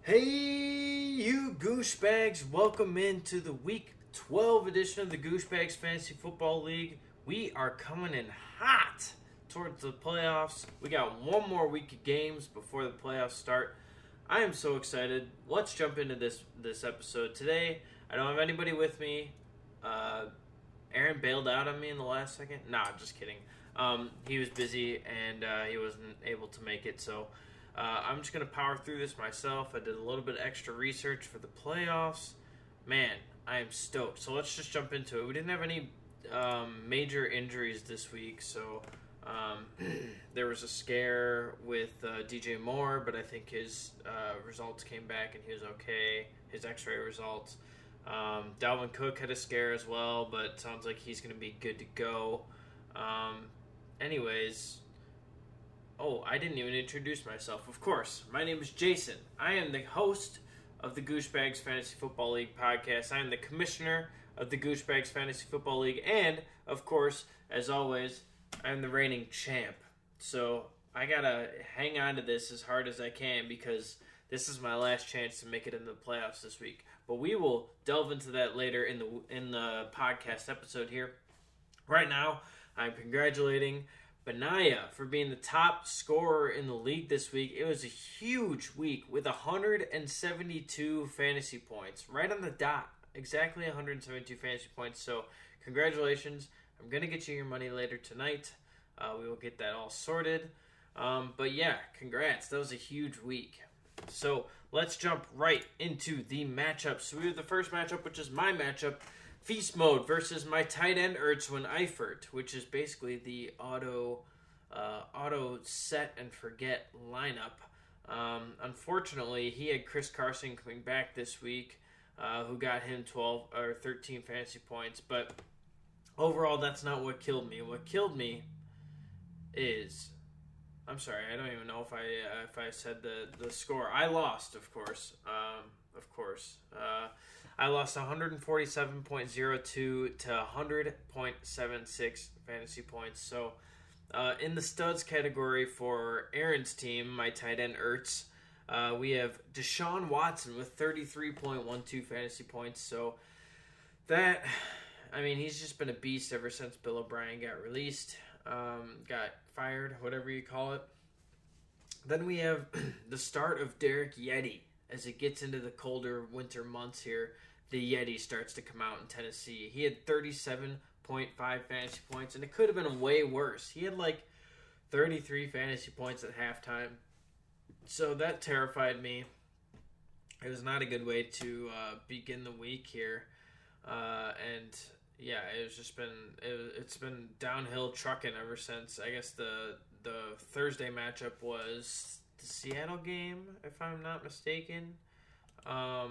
Hey, you Gooshbagz! Welcome into the Week 12 edition of the Gooshbagz Fantasy Football League. We are coming in hot towards the playoffs. We got one more week of games before the playoffs start. I am so excited. Let's jump into this episode today. I don't have anybody with me. Aaron bailed out on me in the last second. Nah, just kidding. He was busy and he wasn't able to make it, so I'm just going to power through this myself. I did a little bit extra research for the playoffs. Man, I am stoked. So let's just jump into it. We didn't have any major injuries this week, so there was a scare with DJ Moore, but I think his results came back and he was okay. His x-ray results. Dalvin Cook had a scare as well, but sounds like he's going to be good to go. Anyways... Oh, I didn't even introduce myself. Of course, my name is Jason. I am the host of the Gooshbagz Fantasy Football League podcast. I am the commissioner of the Gooshbagz Fantasy Football League. And, of course, as always, I'm the reigning champ. So I got to hang on to this as hard as I can because this is my last chance to make it into the playoffs this week. But we will delve into that later in the podcast episode here. Right now, I'm congratulating Benaya for being the top scorer in the league this week. It was a huge week with 172 fantasy points. Right on the dot. Exactly 172 fantasy points. So, congratulations. I'm going to get you your money later tonight. We will get that all sorted. But yeah, congrats. That was a huge week. So, let's jump right into the matchup. So, we have the first matchup, which is my matchup. Feast Mode versus my tight end Ertzwin Eifert, which is basically the auto set and forget lineup. Unfortunately, he had Chris Carson coming back this week, who got him 12 or 13 fantasy points. But overall, that's not what killed me. What killed me is, I'm sorry, I don't even know if I said the score. I lost, of course. I lost 147.02 to 100.76 fantasy points. So, in the studs category for Aaron's team, my tight end Ertz, we have Deshaun Watson with 33.12 fantasy points. So, he's just been a beast ever since Bill O'Brien got released, got fired, whatever you call it. Then we have the start of Derek Yeti. As it gets into the colder winter months here, the Yeti starts to come out in Tennessee. He had 37.5 fantasy points, and it could have been way worse. He had like 33 fantasy points at halftime. So that terrified me. It was not a good way to begin the week here. And yeah, it's been downhill trucking ever since. I guess the Thursday matchup was the Seattle game, if I'm not mistaken. I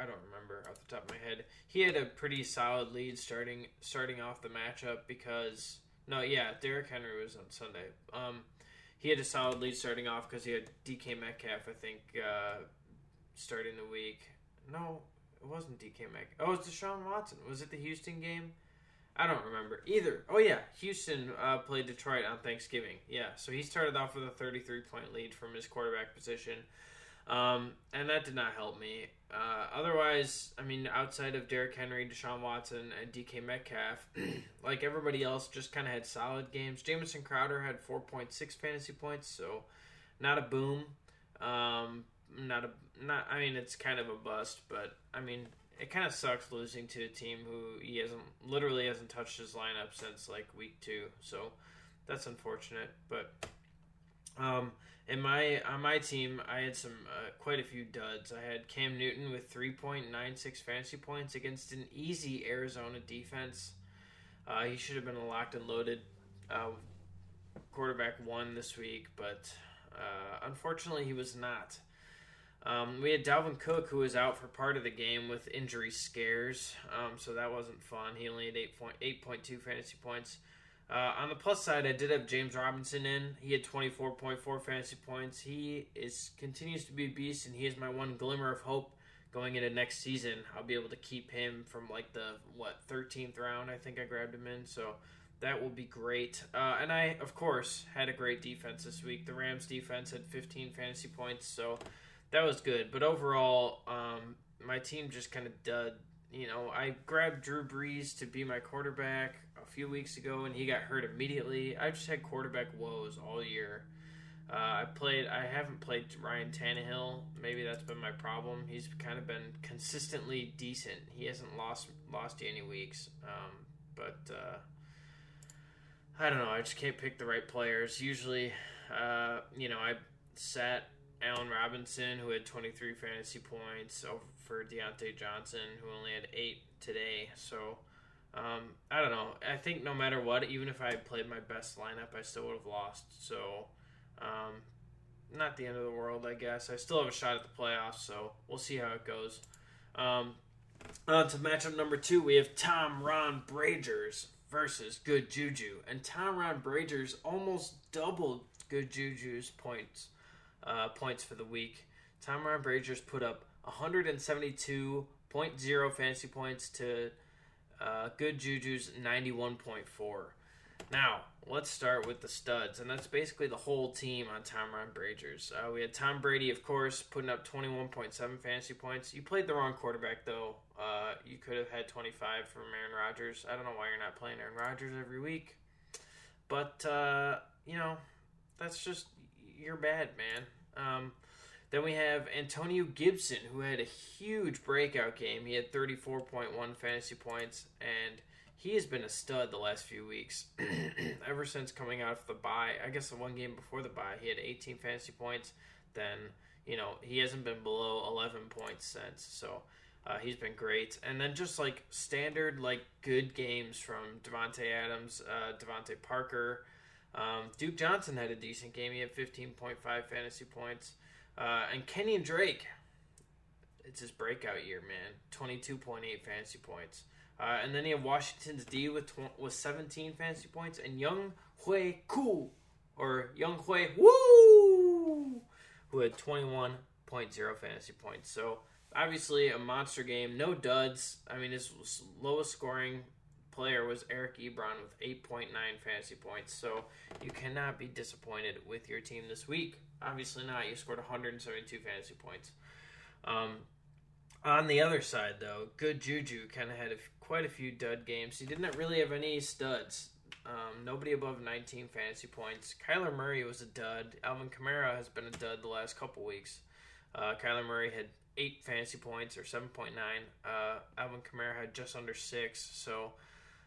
don't remember off the top of my head. He had a pretty solid lead starting off the matchup because Derrick Henry was on Sunday. He had a solid lead starting off because he had DK Metcalf, I think, starting the week. No, it wasn't DK Metcalf. Oh, it was Deshaun Watson. Was it the Houston game? I don't remember either. Oh, yeah. Houston played Detroit on Thanksgiving. Yeah, so he started off with a 33-point lead from his quarterback position. And that did not help me. Otherwise, outside of Derrick Henry, Deshaun Watson, and DK Metcalf, like everybody else, just kind of had solid games. Jamison Crowder had 4.6 fantasy points, so not a boom. It's kind of a bust, but, it kind of sucks losing to a team who he hasn't touched his lineup since like week 2. So that's unfortunate. But on my team, I had some quite a few duds. I had Cam Newton with 3.96 fantasy points against an easy Arizona defense. He should have been a locked and loaded quarterback 1 this week, but unfortunately he was not. We had Dalvin Cook, who was out for part of the game with injury scares, so that wasn't fun. He only had 8.2 fantasy points. On the plus side, I did have James Robinson in. He had 24.4 fantasy points. He continues to be a beast, and he is my one glimmer of hope going into next season. I'll be able to keep him from like the 13th round. I think I grabbed him in, so that will be great. And I, of course, had a great defense this week. The Rams defense had 15 fantasy points, so that was good. But overall, my team just kind of dud. I grabbed Drew Brees to be my quarterback a few weeks ago, and he got hurt immediately. I just had quarterback woes all year. I haven't played Ryan Tannehill. Maybe that's been my problem. He's kind of been consistently decent. He hasn't lost you any weeks. But I don't know. I just can't pick the right players. Usually, I sat Allen Robinson, who had 23 fantasy points, over for Deontay Johnson, who only had 8 today. So, I don't know. I think no matter what, even if I had played my best lineup, I still would have lost. So, not the end of the world, I guess. I still have a shot at the playoffs, so we'll see how it goes. On to matchup number 2, we have Tom Ron Bragers versus Good Juju. And Tom Ron Bragers almost doubled Good Juju's points for the week. Tom Ron Bragers put up 172.0 fantasy points to Good Juju's 91.4. Now, let's start with the studs, and that's basically the whole team on Tom Ron Bragers. We had Tom Brady, of course, putting up 21.7 fantasy points. You played the wrong quarterback, though. You could have had 25 from Aaron Rodgers. I don't know why you're not playing Aaron Rodgers every week. But, that's just, you're bad, man. Then we have Antonio Gibson, who had a huge breakout game. He had 34.1 fantasy points, and he has been a stud the last few weeks. Ever since coming out of the bye, I guess the one game before the bye, he had 18 fantasy points. Then, he hasn't been below 11 points since. So, he's been great. And then just, standard, good games from Devontae Adams, Devontae Parker. Duke Johnson had a decent game. He had 15.5 fantasy points. And Kenyon Drake, it's his breakout year, man. 22.8 fantasy points. And then you have Washington's D with 17 fantasy points, and Young Hui Koo, or Young Hui Woo, who had 21.0 fantasy points. So, obviously, a monster game. No duds. I mean, his lowest scoring player was Eric Ebron with 8.9 fantasy points. So, you cannot be disappointed with your team this week. Obviously not. You scored 172 fantasy points. On the other side, though, Good Juju kind of had quite a few dud games. He didn't really have any studs. Nobody above 19 fantasy points. Kyler Murray was a dud. Alvin Kamara has been a dud the last couple weeks. Kyler Murray had 8 fantasy points, or 7.9. Alvin Kamara had just under 6. So,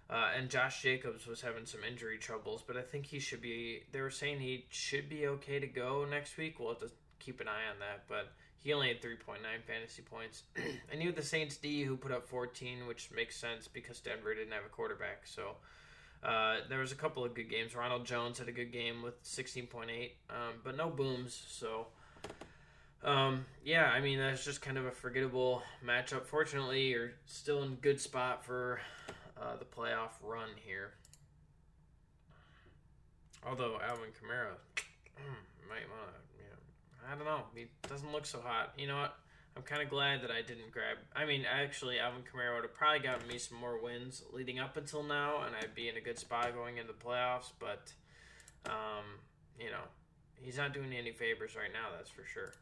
and Josh Jacobs was having some injury troubles, but I think he should be. They were saying he should be okay to go next week. We'll have to keep an eye on that, but he only had 3.9 fantasy points. And you had the Saints D, who put up 14, which makes sense because Denver didn't have a quarterback. So there was a couple of good games. Ronald Jones had a good game with 16.8, but no booms. So, that's just kind of a forgettable matchup. Fortunately, you're still in a good spot for the playoff run here. Although Alvin Kamara might want to, I don't know. He doesn't look so hot. You know what? I'm kind of glad that I didn't grab. Actually, Alvin Kamara would have probably gotten me some more wins leading up until now, and I'd be in a good spot going into the playoffs. But, he's not doing me any favors right now, that's for sure.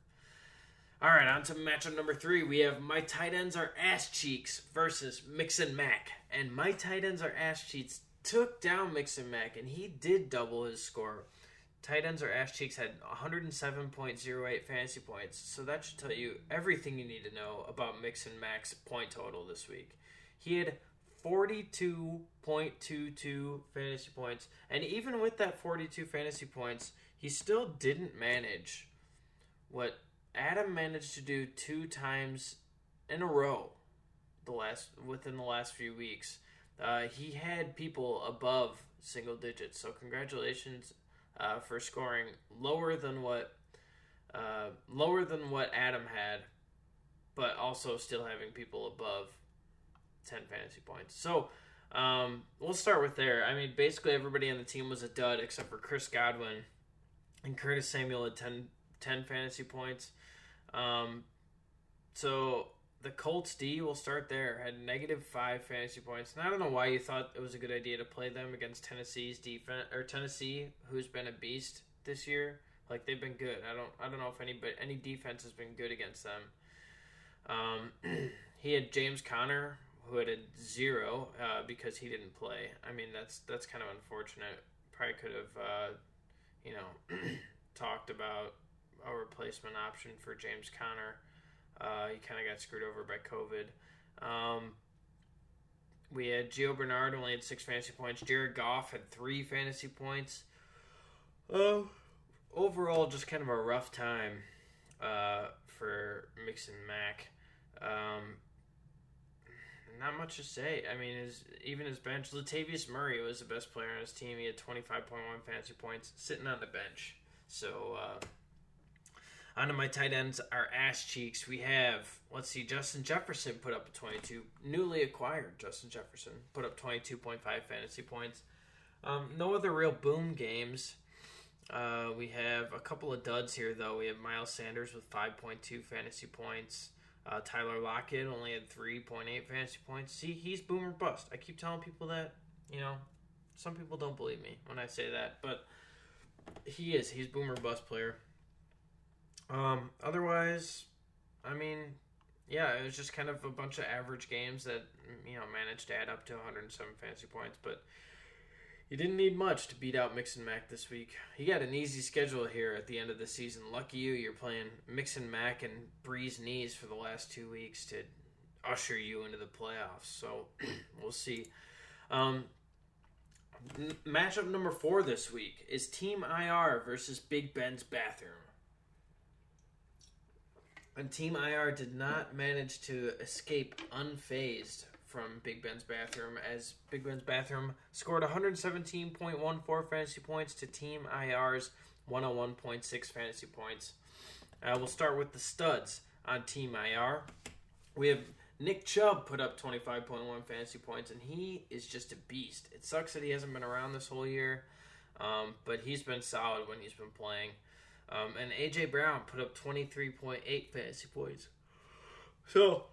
All right, on to matchup number 3. We have My Tight Ends Are Ass Cheeks versus Mix and Mac. And My Tight Ends Are Ass Cheeks took down Mix and Mac, and he did double his score. Tight Ends Are Ass Cheeks had 107.08 fantasy points, so that should tell you everything you need to know about Mix and Mac's point total this week. He had 42.22 fantasy points, and even with that 42 fantasy points, he still didn't manage what Adam managed to do 2 times in a row within the last few weeks. He had people above single digits, so congratulations for scoring lower than what Adam had, but also still having people above 10 fantasy points. So we'll start with there. Basically everybody on the team was a dud except for Chris Godwin, and Curtis Samuel had 10 fantasy points. So the Colts D, will start there, had -5 fantasy points. And I don't know why you thought it was a good idea to play them against Tennessee's defense, or Tennessee, who's been a beast this year. Like, they've been good. I don't know if any defense has been good against them. He had James Conner, who had a 0 because he didn't play. I mean, that's kind of unfortunate. Probably could have, talked about a replacement option for James Conner. He kind of got screwed over by COVID. We had Gio Bernard only had 6 fantasy points. Jared Goff had 3 fantasy points. Overall, just kind of a rough time for Mix and Mac. Not much to say. I mean, even his bench, Latavius Murray was the best player on his team. He had 25.1 fantasy points sitting on the bench. So, onto my tight ends, our ass cheeks. We have, Justin Jefferson put up a 22. Newly acquired Justin Jefferson put up 22.5 fantasy points. No other real boom games. We have a couple of duds here, though. We have Miles Sanders with 5.2 fantasy points. Tyler Lockett only had 3.8 fantasy points. See, he's boom or bust. I keep telling people that. Some people don't believe me when I say that, but he is. He's boom or bust player. Otherwise, I mean, yeah, it was just kind of a bunch of average games that, managed to add up to 107 fantasy points, but you didn't need much to beat out Mix and Mac this week. You got an easy schedule here at the end of the season. Lucky you're playing Mix and Mac and Breeze Knees for the last 2 weeks to usher you into the playoffs. So we'll see. Matchup number 4 this week is Team IR versus Big Ben's Bathroom. And Team IR did not manage to escape unfazed from Big Ben's Bathroom, as Big Ben's Bathroom scored 117.14 fantasy points to Team IR's 101.6 fantasy points. We'll start with the studs on Team IR. We have Nick Chubb put up 25.1 fantasy points, and he is just a beast. It sucks that he hasn't been around this whole year, but he's been solid when he's been playing. And A.J. Brown put up 23.8 fantasy points. So,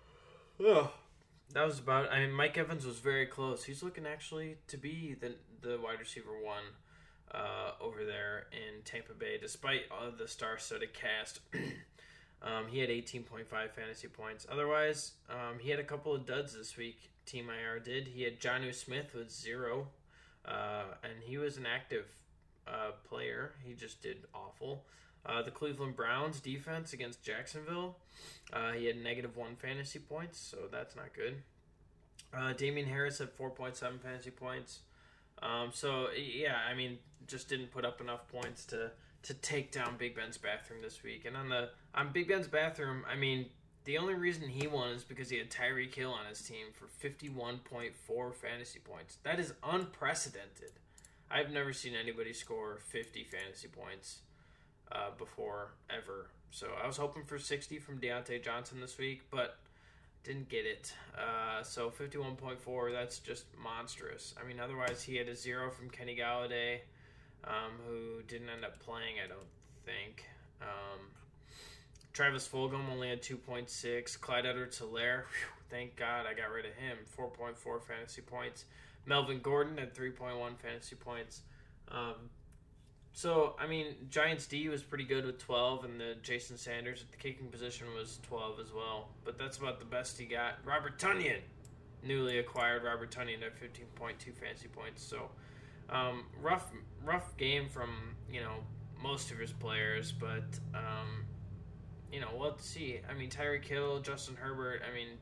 that was about... I mean, Mike Evans was very close. He's looking actually to be the wide receiver 1 over there in Tampa Bay, despite all of the star-studded cast. He had 18.5 fantasy points. Otherwise, he had a couple of duds this week. Team IR did. He had Jonnu Smith with 0, and he was an active player. He just did awful. The Cleveland Browns defense against Jacksonville, he had -1 fantasy points, so that's not good. Damian Harris had 4.7 fantasy points. So, yeah, I mean, just didn't put up enough points to take down Big Ben's Bathroom this week. And on Big Ben's Bathroom, I mean, the only reason he won is because he had Tyreek Hill on his team for 51.4 fantasy points. That is unprecedented. I've never seen anybody score 50 fantasy points before, ever. So I was hoping for 60 from Deontay Johnson this week, but didn't get it. So 51.4, that's just monstrous. I mean, otherwise he had a 0 from Kenny Galladay, who didn't end up playing, I don't think. Travis Fulgham only had 2.6. Clyde Edwards-Helaire, thank God I got rid of him, 4.4 fantasy points. Melvin Gordon had 3.1 fantasy points. So, I mean, Giants D was pretty good with 12, and the Jason Sanders at the kicking position was 12 as well. But that's about the best he got. Robert Tonyan, newly acquired Robert Tonyan at 15.2 fantasy points. So, rough game from, most of his players. But, we'll see. I mean, Tyreek Hill, Justin Herbert, I mean,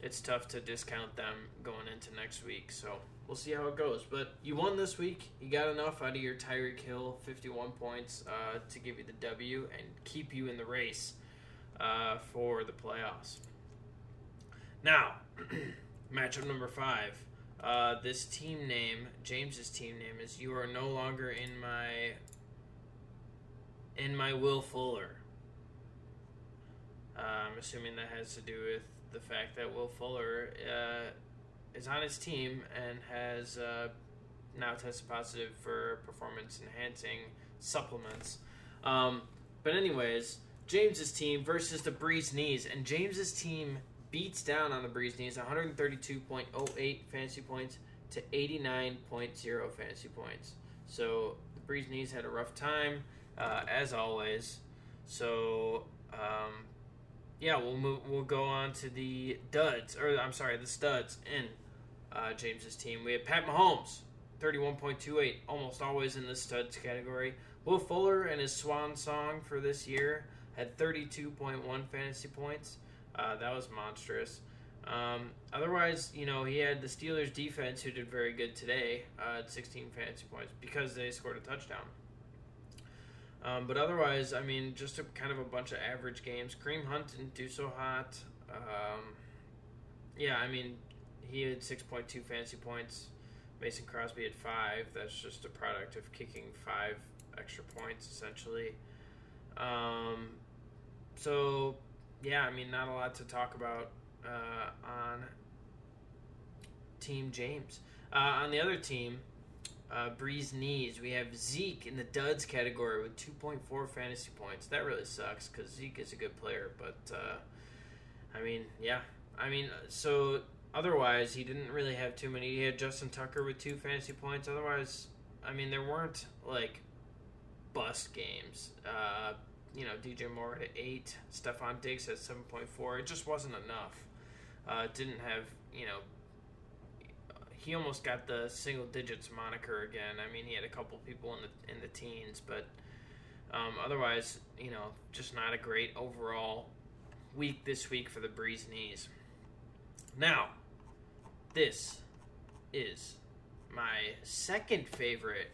it's tough to discount them going into next week. So, we'll see how it goes. But you won this week. You got enough out of your Tyreek Hill, 51 points, to give you the W and keep you in the race for the playoffs. Now, matchup number 5. This team name, James's team name, is "You Are No Longer in My Will Fuller." I'm assuming that has to do with the fact that Will Fuller is on his team and has now tested positive for performance-enhancing supplements. But anyways, James's team versus the Breeze Knees. And James's team beats down on the Breeze Knees, 132.08 fantasy points to 89.0 fantasy points. So the Breeze Knees had a rough time, as always. So we'll go on to the the studs in James's team. We have Pat Mahomes, 31.28, almost always in the studs category. Will Fuller and his swan song for this year had 32.1 fantasy points. That was monstrous. Otherwise, he had the Steelers defense who did very good today at 16 fantasy points because they scored a touchdown. But otherwise, just kind of a bunch of average games. Kareem Hunt didn't do so hot. He had 6.2 fantasy points. Mason Crosby had 5. That's just a product of kicking 5 extra points, essentially. Not a lot to talk about on Team James. On the other team, Breeze Knees, we have Zeke in the duds category with 2.4 fantasy points. That really sucks because Zeke is a good player, but so otherwise he didn't really have too many. He had Justin Tucker with 2 fantasy points. Otherwise, there weren't like bust games. DJ Moore at 8, Stephon Diggs at 7.4. It just wasn't enough. Didn't have, he almost got the single digits moniker again. He had a couple people in the teens, but otherwise, just not a great overall week this week for the Breeze Knees. Now, this is my second favorite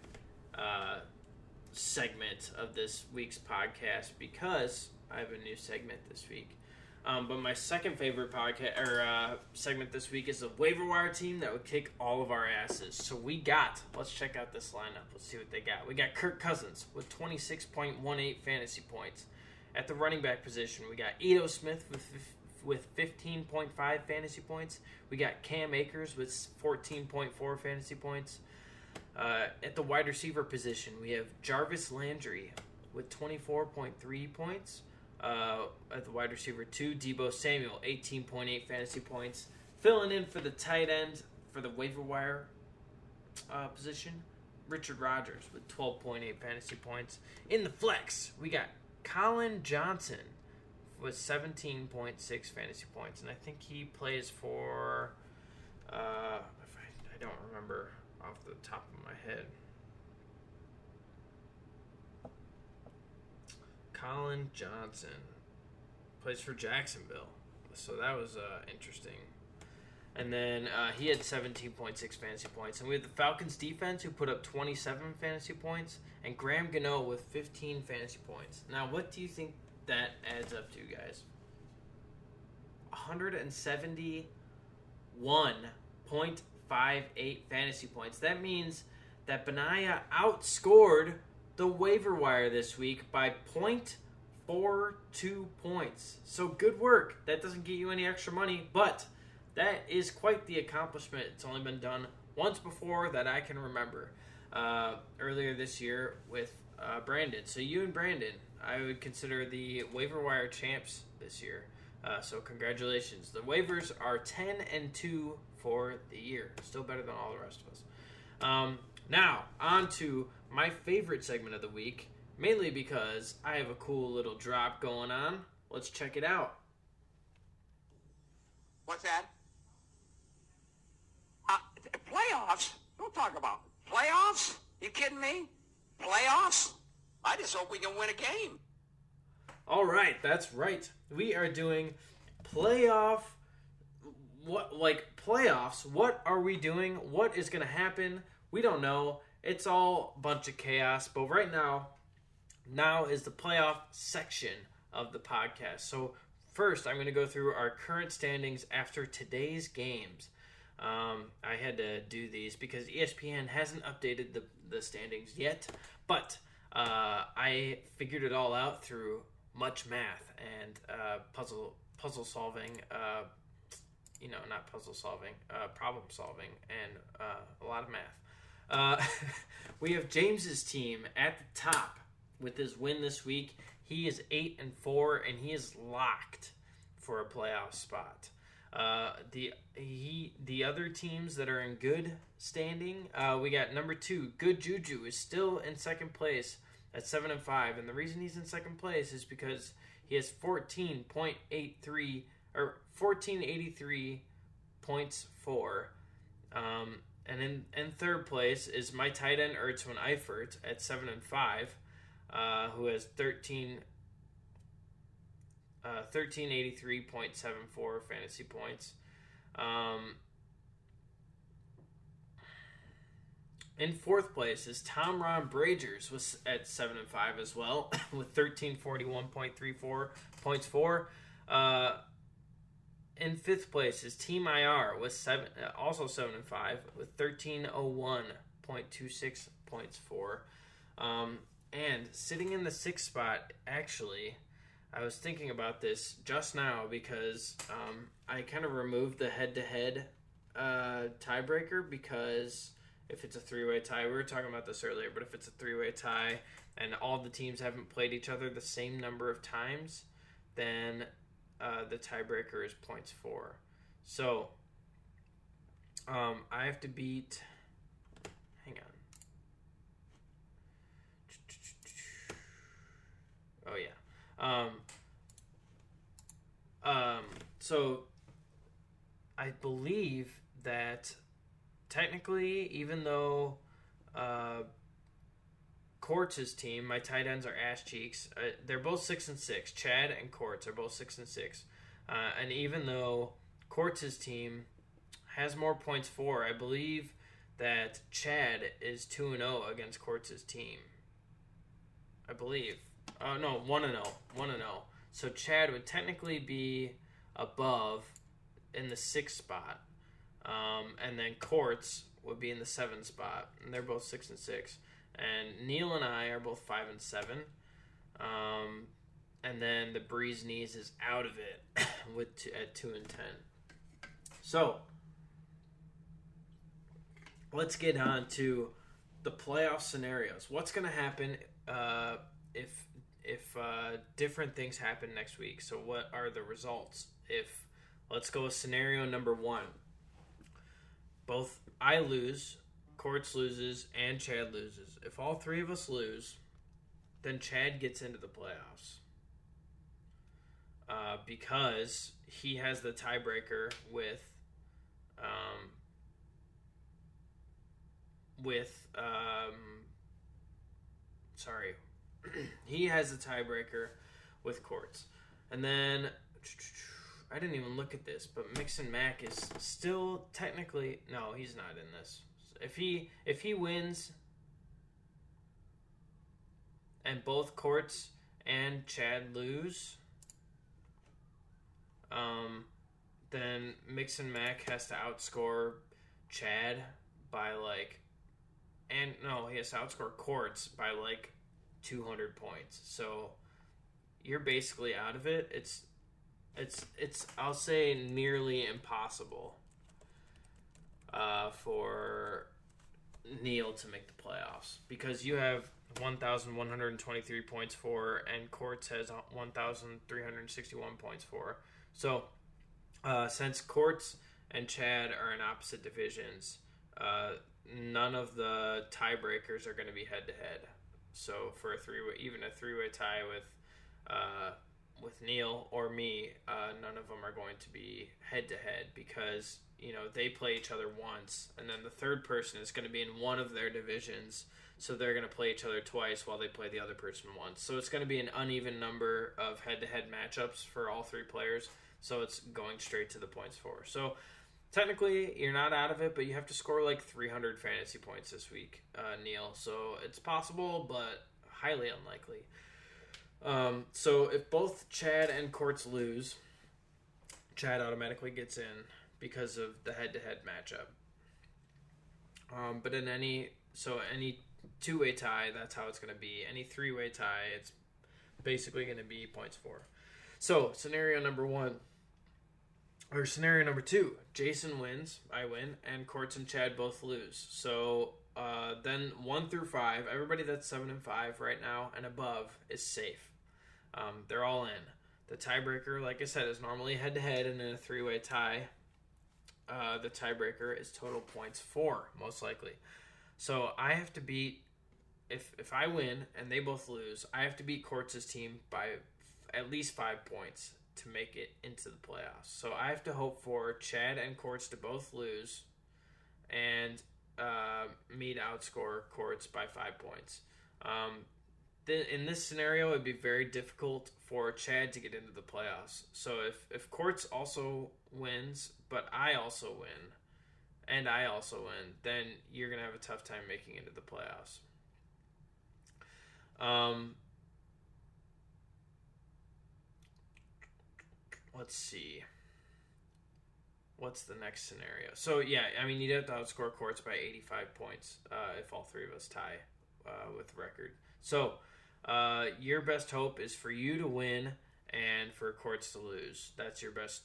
segment of this week's podcast because I have a new segment this week. But my second favorite segment this week is a waiver wire team that would kick all of our asses. So let's check out this lineup. Let's see what they got. We got Kirk Cousins with 26.18 fantasy points. At the running back position, we got Ito Smith with 15.5 fantasy points. We got Cam Akers with 14.4 fantasy points. At the wide receiver position, we have Jarvis Landry with 24.3 points. At the wide receiver 2, Deebo Samuel, 18.8 fantasy points. Filling in for the tight end for the waiver wire position, Richard Rodgers with 12.8 fantasy points. In the flex, we got Colin Johnson with 17.6 fantasy points. And I think he plays for, I don't remember off the top of my head. Colin Johnson plays for Jacksonville, so that was interesting. And then he had 17.6 fantasy points. And we have the Falcons defense who put up 27 fantasy points, and Graham Gano with 15 fantasy points. Now, what do you think that adds up to, guys? 171.58 fantasy points. That means that Benaya outscored the waiver wire this week by 0.42 points. So good work. That doesn't get you any extra money, but that is quite the accomplishment. It's only been done once before that I can remember. Earlier this year with Brandon. So you and Brandon, I would consider the waiver wire champs this year. So congratulations. The waivers are 10-2 for the year. Still better than all the rest of us. Now, on to my favorite segment of the week, mainly because I have a cool little drop going on. Let's check it out. What's that? Playoffs? Don't talk about playoffs. You kidding me? Playoffs? I just hope we can win a game. All right, that's right. We are doing playoffs. What are we doing? What is going to happen? We don't know. It's all a bunch of chaos. But right now is the playoff section of the podcast. So first, I'm going to go through our current standings after today's games. I had to do these because ESPN hasn't updated the standings yet. But I figured it all out through much math and puzzle solving. Not puzzle solving, problem solving, and a lot of math. We have James's team at the top with his win this week. He is 8-4, and he is locked for a playoff spot. The other teams that are in good standing, we got number 2, Good Juju is still in second place at 7-5, and the reason he's in second place is because he has 14.83 or 1483 points for. And in third place is my tight end Ertzwin Eifert at 7-5, who has 1383.74 fantasy points. In fourth place is Tom Ron Bragers was at 7-5 as well with 1341.34 points for. In fifth place is Team IR with also 7-5 with 1301.26 points for. And sitting in the sixth spot, actually, I was thinking about this just now because I kind of removed the head-to-head tiebreaker because if it's a three-way tie, we were talking about this earlier, but if it's a three-way tie and all the teams haven't played each other the same number of times, then the tiebreaker is points for. So I have to beat. Hang on. Oh yeah. So I believe that technically, even though Courts' team, my tight ends are ass cheeks. They're both 6-6. Chad and Courts are both 6-6. And even though Courts' team has more points for, I believe that Chad is 2-0 against Courts' team. I believe. Oh no, 1-0. 1-0. So Chad would technically be above in the 6th spot. And then Courts would be in the 7th spot. And they're both 6-6. And Neil and I are both 5-7. And then the Breeze Knees is out of it at 2-10. So let's get on to the playoff scenarios. What's going to happen if different things happen next week? So what are the results? Let's go with scenario number 1. Both I lose, Courts loses, and Chad loses. If all three of us lose, then Chad gets into the playoffs. Because he has the tiebreaker he has the tiebreaker with Courts. And then I didn't even look at this, but Mixon Mac is still technically no, he's not in this. If he wins and both Courts and Chad lose, then Mixon Mac has to outscore Chad by he has to outscore Courts by 200 points. So you're basically out of it. It's I'll say nearly impossible for Neil to make the playoffs because you have 1,123 points for and Courts has 1,361 points for. So since Courts and Chad are in opposite divisions, none of the tiebreakers are going to be head to head. So for a three-way tie with Neil or me, none of them are going to be head to head because they play each other once, and then the third person is going to be in one of their divisions, so they're going to play each other twice while they play the other person once. So it's going to be an uneven number of head-to-head matchups for all three players. So it's going straight to the points for. So technically, you're not out of it, but you have to score 300 fantasy points this week, Neil. So it's possible, but highly unlikely. So if both Chad and Courts lose, Chad automatically gets in because of the head-to-head matchup. But in any two-way tie, that's how it's going to be. Any three-way tie, it's basically going to be points for. So scenario number 2, Jason wins, I win, and Courts and Chad both lose. So then 1 through 5, everybody that's 7-5 right now and above is safe. They're all in. The tiebreaker, like I said, is normally head-to-head, and in a three-way tie, the tiebreaker is total points 4, most likely. So I have to beat, if I win and they both lose, I have to beat Courts' team by at least 5 points to make it into the playoffs. So I have to hope for Chad and Courts to both lose and me to outscore Courts by 5 points. In this scenario, it'd be very difficult for Chad to get into the playoffs. So if Courts also wins, but I also win, and I also win, then you're going to have a tough time making it into the playoffs. Let's see. What's the next scenario? So, yeah, I mean, you'd have to outscore Courts by 85 points if all three of us tie with record. So, your best hope is for you to win and for Courts to lose. That's your best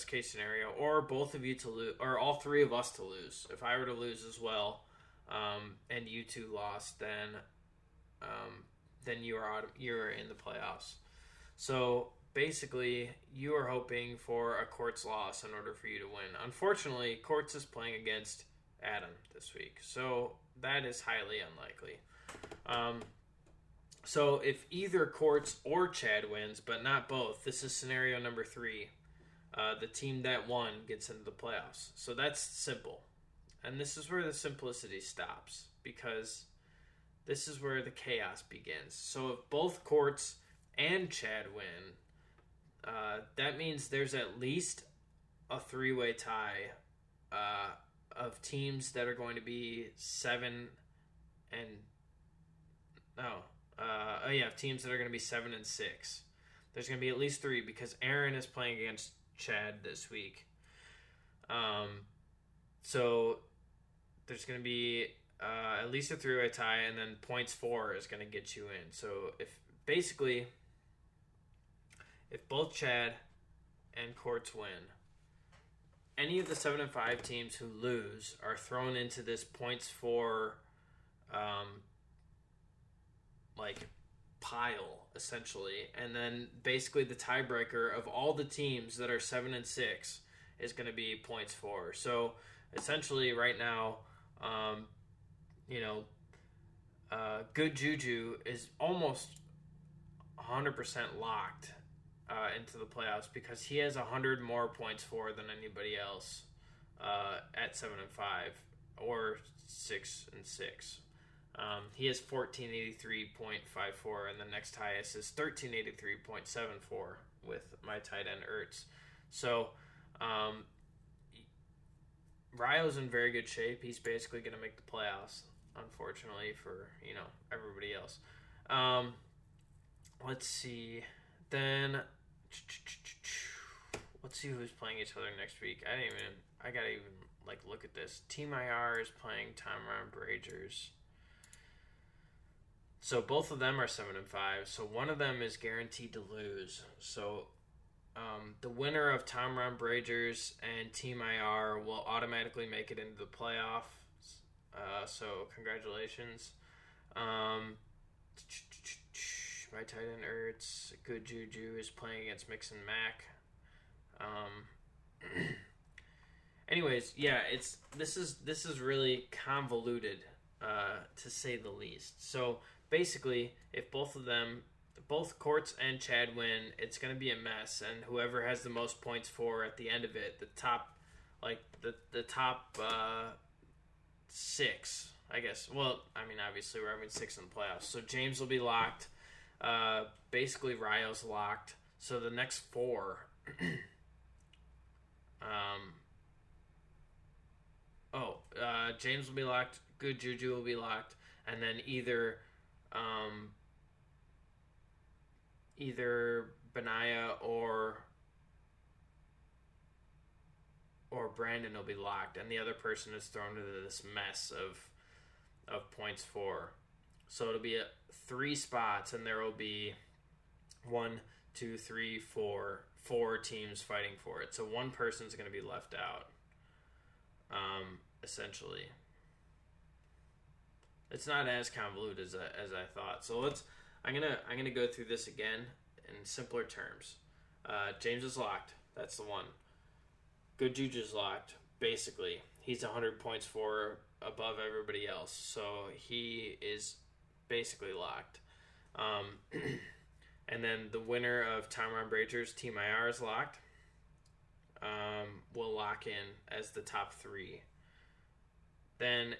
case scenario. Or both of you to lose, or all three of us to lose. If I were to lose as well, and you two lost, then you're in the playoffs. So basically, you are hoping for a Courts loss in order for you to win. Unfortunately, Courts is playing against Adam this week, so that is highly unlikely. So if either Courts or Chad wins, but not both, this is scenario number 3. The team that won gets into the playoffs. So that's simple. And this is where the simplicity stops, because this is where the chaos begins. So if both Courts and Chad win, that means there's at least a 3-way tie of teams that are going to be 7 and teams that are going to be 7 and 6. There's going to be at least 3 because Aaron is playing against Chad this week. So there's going to be at least a 3-way tie, and then points 4 is going to get you in. So if both Chad and Courts win, any of the 7 and 5 teams who lose are thrown into this points 4 pile, essentially. And then basically the tiebreaker of all the teams that are 7 and 6 is going to be points 4. So essentially right now, Good Juju is almost 100% locked into the playoffs because he has 100 more points for than anybody else at 7 and 5 or 6 and 6. He has 1483.54, and the next highest is 1383.74 with my tight end Ertz. So Ryo's in very good shape. He's basically going to make the playoffs, unfortunately for everybody else. Let's see. Then let's see who's playing each other next week. I gotta look at this. Team IR is playing Tyron Bragers. So both of them are 7 and 5. So one of them is guaranteed to lose. So the winner of Tyron Bragers and Team IR will automatically make it into the playoffs. So congratulations. My tight end Ertz, Good Juju is playing against Mix and Mac. Anyways, yeah, this is really convoluted, to say the least. So basically, if both Courts and Chad win, it's going to be a mess, and whoever has the most points for at the end of it, the top 6, I guess. Well, I mean, obviously we're having 6 in the playoffs. So James will be locked. Basically Ryo's locked. So the next 4, James will be locked. Good Juju will be locked, and then either Benaya or Brandon will be locked, and the other person is thrown into this mess of points 4. So it'll be 3 spots, and there will be 4 teams fighting for it. So one person's going to be left out. Essentially, it's not as convoluted as I thought. So I'm gonna go through this again in simpler terms. James is locked. That's the one. Good Juju's locked. Basically, he's 100 points above everybody else, so he is basically locked. And then the winner of Tom Ron Brager's Team IR is locked. Will lock in as the top 3. Then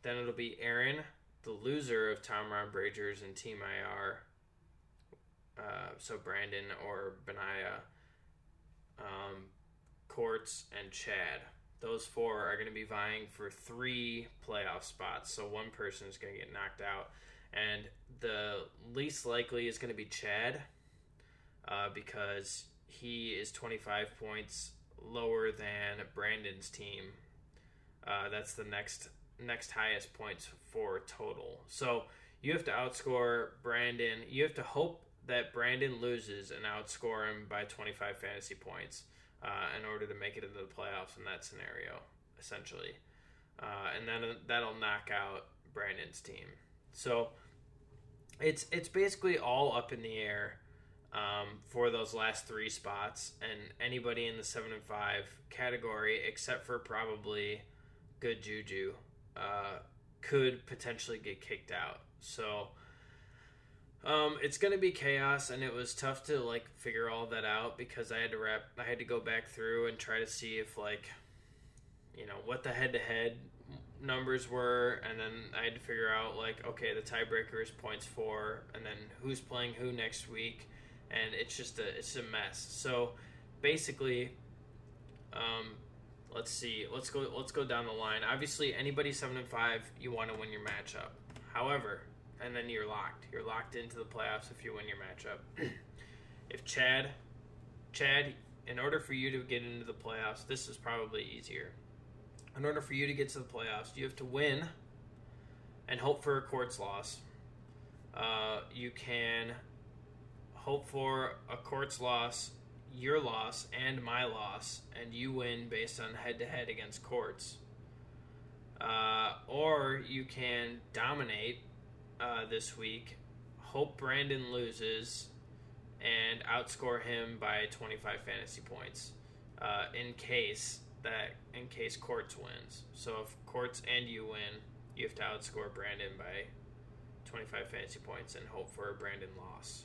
then it'll be Aaron, the loser of Tom Ron Brager's and Team IR. So Brandon or Benaya, Courts, and Chad. Those 4 are going to be vying for 3 playoff spots. So one person is going to get knocked out. And the least likely is going to be Chad because he is 25 points lower than Brandon's team. That's the next highest points for total. So you have to outscore Brandon. You have to hope that Brandon loses and outscore him by 25 fantasy points in order to make it into the playoffs in that scenario, essentially. And then that'll knock out Brandon's team. So it's basically all up in the air for those last 3 spots, and anybody in the 7 and 5 category, except for probably Good Juju, could potentially get kicked out. So it's going to be chaos, and it was tough to figure all that out because I had to go back through and try to see if what the head-to-head numbers were, and then I had to figure out okay, the tiebreaker is points for, and then who's playing who next week, and it's a mess. So basically, let's see, let's go down the line. Obviously, anybody 7 and 5, you want to win your matchup. However, and then you're locked into the playoffs if you win your matchup. If Chad, in order for you to get into the playoffs, this is probably easier. In order for you to get to the playoffs, you have to win and hope for a Courts loss. You can hope for a Courts loss, your loss, and my loss, and you win based on head-to-head against Courts. Or you can dominate this week, hope Brandon loses, and outscore him by 25 fantasy points in case Courts wins. So if Courts and you win, you have to outscore Brandon by 25 fantasy points and hope for a Brandon loss.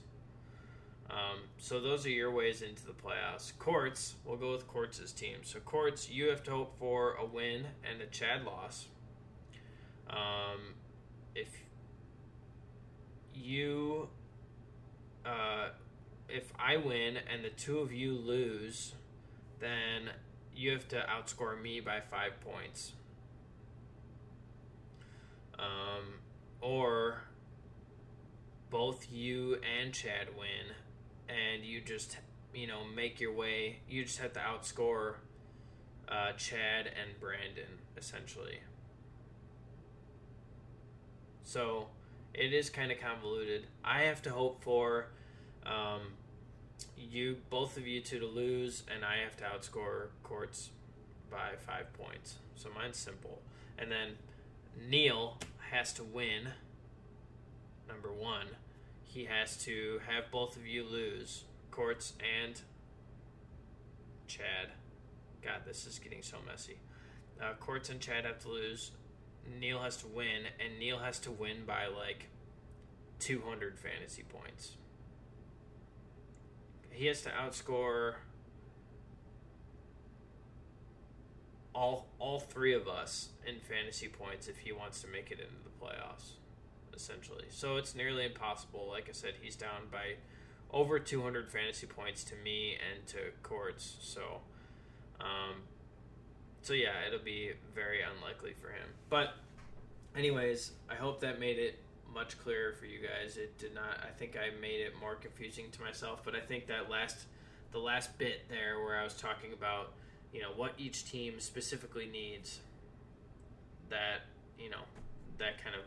So those are your ways into the playoffs. Courts, we'll go with Courts' team. So Courts, you have to hope for a win and a Chad loss. If I win and the 2 of you lose, then you have to outscore me by 5 points. Or both you and Chad win, and you just, make your way. You just have to outscore Chad and Brandon, essentially. So it is kind of convoluted. I have to hope for both of you two to lose, and I have to outscore Courts by 5 points. So mine's simple. And then Neil has to win. Number 1, he has to have both of you lose, Courts and Chad. God, this is getting so messy. Courts and Chad have to lose. Neil has to win, and Neil has to win by 200 fantasy points. He has to outscore all 3 of us in fantasy points if he wants to make it into the playoffs, essentially. So it's nearly impossible. Like I said, he's down by over 200 fantasy points to me and to Courts. So yeah, it'll be very unlikely for him. But anyways, I hope that made it much clearer for you guys. It did not. I think I made it more confusing to myself, but I think that the last bit there where I was talking about, what each team specifically needs, that kind of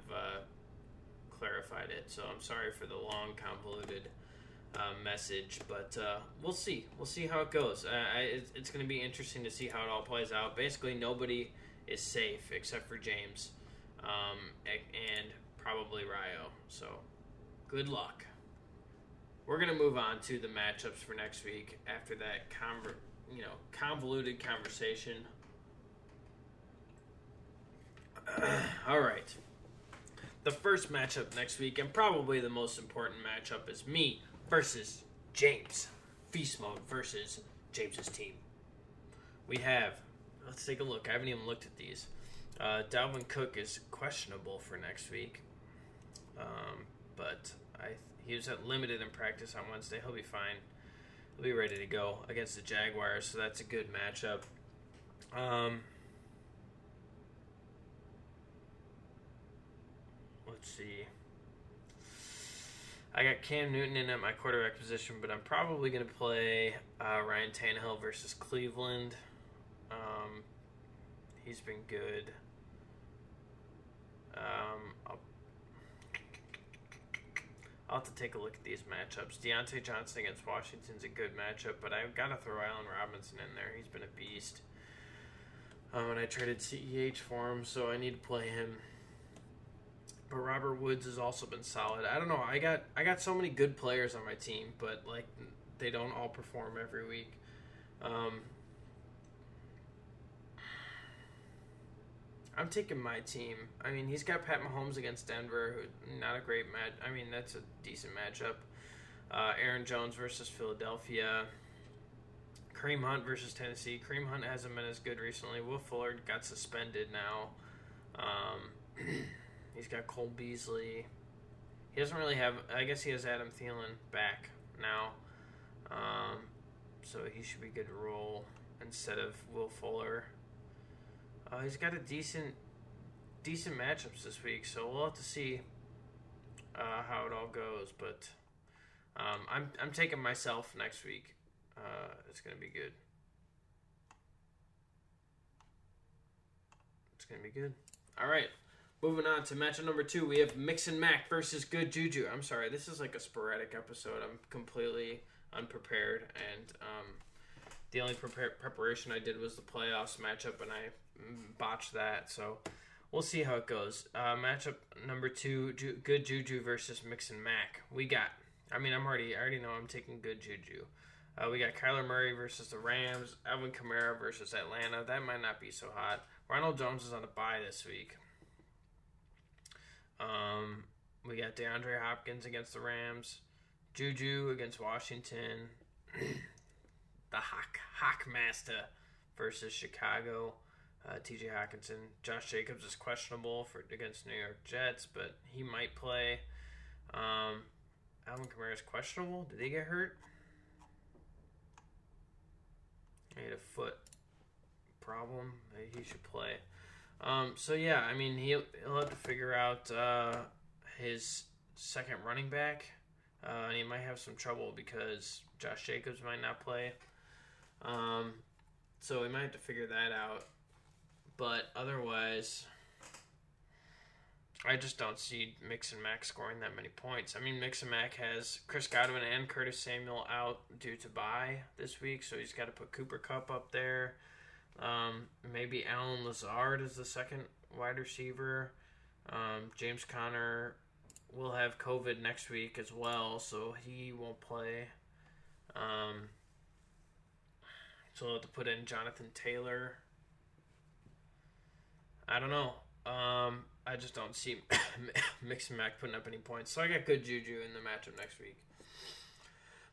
clarified it. So I'm sorry for the long, convoluted message, but we'll see. We'll see how it goes. It's going to be interesting to see how it all plays out. Basically, nobody is safe except for James, and probably Ryo. So, good luck. We're going to move on to the matchups for next week after that convoluted conversation. All right. The first matchup next week, and probably the most important matchup, is me versus James. Feast Mode versus James's team. We have, let's take a look. I haven't even looked at these. Dalvin Cook is questionable for next week. But he was limited in practice on Wednesday. He'll be fine. He'll be ready to go against the Jaguars, so that's a good matchup. Let's see. I got Cam Newton in at my quarterback position, but I'm probably going to play Ryan Tannehill versus Cleveland. He's been good. I'll have to take a look at these matchups. Deontay Johnson against Washington's a good matchup, but I've got to throw Allen Robinson in there. He's been a beast. And I traded CEH for him, so I need to play him. But Robert Woods has also been solid. I don't know. I got so many good players on my team, but like they don't all perform every week. I'm taking my team. I mean, he's got Pat Mahomes against Denver, who not a great match. I mean, that's a decent matchup. Aaron Jones versus Philadelphia. Kareem Hunt versus Tennessee. Kareem Hunt hasn't been as good recently. Will Fuller got suspended now. He's got Cole Beasley. He doesn't really have... I guess he has Adam Thielen back now. So he should be good to roll instead of Will Fuller. He's got a decent matchups this week, so we'll have to see how it all goes. But I'm taking myself next week. It's going to be good. It's going to be good. All right. Moving on to matchup number 2, we have Mix and Mac versus Good Juju. I'm sorry, this is like a sporadic episode. I'm completely unprepared, and the only preparation I did was the playoffs matchup, and I botched that. So we'll see how it goes. Matchup number 2, Good Juju versus Mix and Mac. I already know I'm taking Good Juju. We got Kyler Murray versus the Rams, Alvin Kamara versus Atlanta. That might not be so hot. Ronald Jones is on a bye this week. We got DeAndre Hopkins against the Rams, Juju against Washington, the Hawk Master versus Chicago, TJ Hawkinson. Josh Jacobs is questionable against New York Jets, but he might play. Alvin Kamara is questionable. Did he get hurt? He had a foot problem. He should play. So yeah, I mean he'll have to figure out his second running back, and he might have some trouble because Josh Jacobs might not play. So he might have to figure that out. But otherwise, I just don't see Mix and Mac scoring that many points. I mean, Mix and Mac has Chris Godwin and Curtis Samuel out due to bye this week, so he's got to put Cooper Kupp up there. Maybe Alan Lazard is the second wide receiver. James Conner will have COVID next week as well, so he won't play. So we'll have to put in Jonathan Taylor. I don't know. I just don't see Mix and Mac putting up any points. So I got Good Juju in the matchup next week.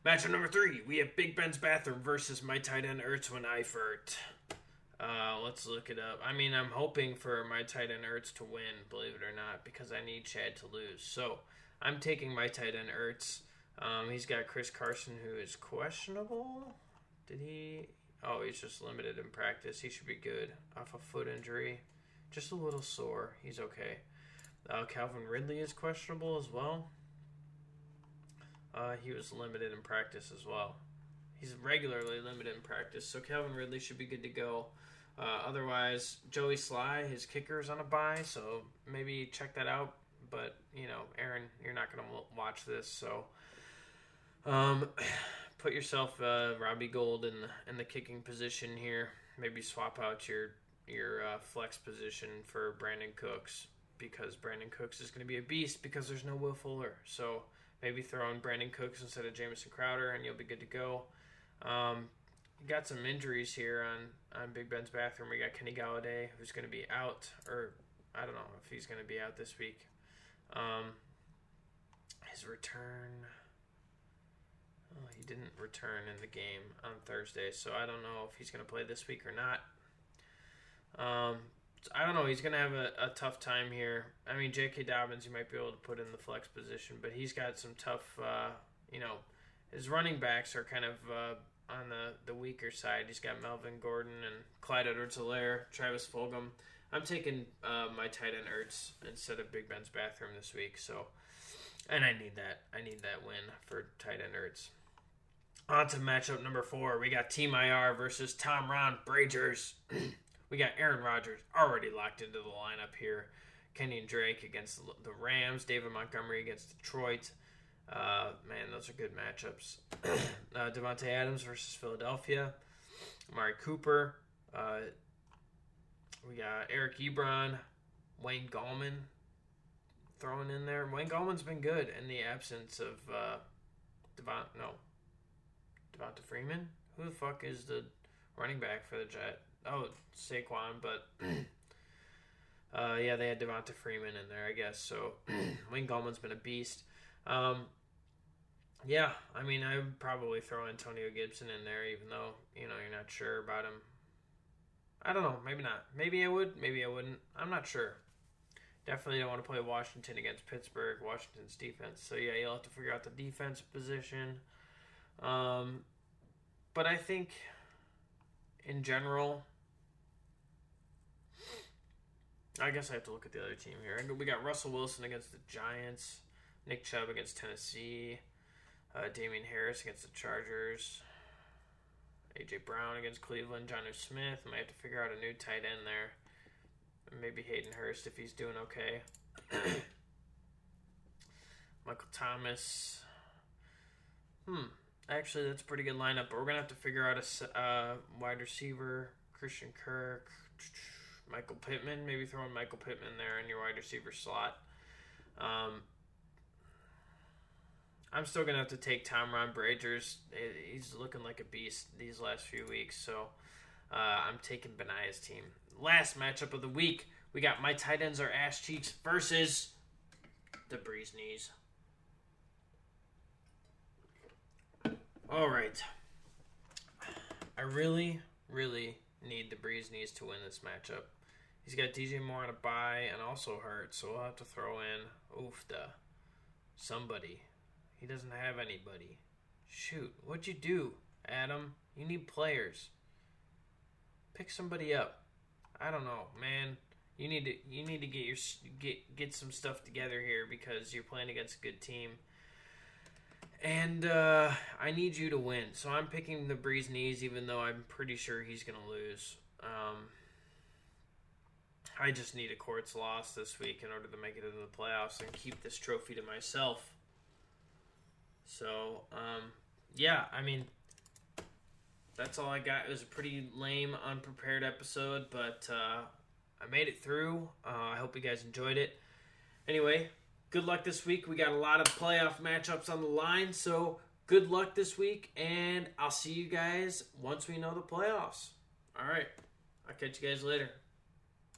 Matchup number 3, we have Big Ben's Bathroom versus my tight end Ertz when Eifert. Let's look it up. I mean, I'm hoping for my tight end Ertz to win, believe it or not, because I need Chad to lose. So I'm taking my tight end Ertz. He's got Chris Carson, who is questionable. Oh, he's just limited in practice. He should be good off a foot injury. Just a little sore. He's okay. Calvin Ridley is questionable as well. He was limited in practice as well. He's regularly limited in practice, so Calvin Ridley should be good to go. Otherwise, Joey Sly, his kicker, is on a bye, so maybe check that out. But, Aaron, you're not going to watch this, so put yourself Robbie Gould in the kicking position here. Maybe swap out your flex position for Brandon Cooks. because Brandon Cooks is going to be a beast because there's no Will Fuller. So maybe throw in Brandon Cooks instead of Jamison Crowder, and you'll be good to go. Got some injuries here on Big Ben's bathroom. We got Kenny Galladay, who's going to be out, or I don't know if he's going to be out this week. His return... Oh, he didn't return in the game on Thursday, so I don't know if he's going to play this week or not. I don't know. He's going to have a tough time here. I mean, J.K. Dobbins, you might be able to put in the flex position, but he's got some tough, his running backs are kind of on the weaker side. He's got Melvin Gordon and Clyde Edwards-Helaire, Travis Fulgham. I'm taking my tight end Ertz instead of Big Ben's bathroom this week, so, and I need that. I need that win for tight end Ertz. On to matchup number 4. We got Team IR versus Tom Ron Bragers. We got Aaron Rodgers already locked into the lineup here. Kenyon Drake against the Rams. David Montgomery against Detroit. Man, those are good matchups. Devontae Adams versus Philadelphia. Amari Cooper. We got Eric Ebron. Wayne Gallman thrown in there. Wayne Gallman's been good in the absence of Devonta Freeman. Who the fuck is the running back for the Jets? Oh, Saquon, but yeah, they had Devonta Freeman in there, I guess. So Wayne Gallman's been a beast. Yeah, I mean, I would probably throw Antonio Gibson in there, even though you're not sure about him. I don't know, maybe not. Maybe I would, maybe I wouldn't. I'm not sure. Definitely don't want to play Washington against Pittsburgh, Washington's defense. So yeah, you'll have to figure out the defensive position. But I think in general, I guess I have to look at the other team here. We got Russell Wilson against the Giants, Nick Chubb against Tennessee, Damian Harris against the Chargers, A.J. Brown against Cleveland, Jonnu Smith. Might have to figure out a new tight end there. Maybe Hayden Hurst if he's doing okay. Michael Thomas. Actually, that's a pretty good lineup, but we're going to have to figure out a wide receiver. Christian Kirk, Michael Pittman. Maybe throw in Michael Pittman there in your wide receiver slot. I'm still going to have to take Tom Ron Bragers. He's looking like a beast these last few weeks, so I'm taking Benaya's team. Last matchup of the week, we got my tight ends are ass cheeks versus the Breeze Knees. All right. I really, really need the Breeze Knees to win this matchup. He's got DJ Moore on a bye and also hurt, so we'll have to throw in somebody. He doesn't have anybody. Shoot, what'd you do, Adam? You need players. Pick somebody up. I don't know, man. You need to get some stuff together here because you're playing against a good team. And I need you to win. So I'm picking the Breeze Knees, even though I'm pretty sure he's going to lose. I just need a Courts loss this week in order to make it into the playoffs and keep this trophy to myself. So, yeah, I mean, that's all I got. It was a pretty lame, unprepared episode, but I made it through. I hope you guys enjoyed it. Anyway, good luck this week. We got a lot of playoff matchups on the line, so good luck this week, and I'll see you guys once we know the playoffs. All right, I'll catch you guys later.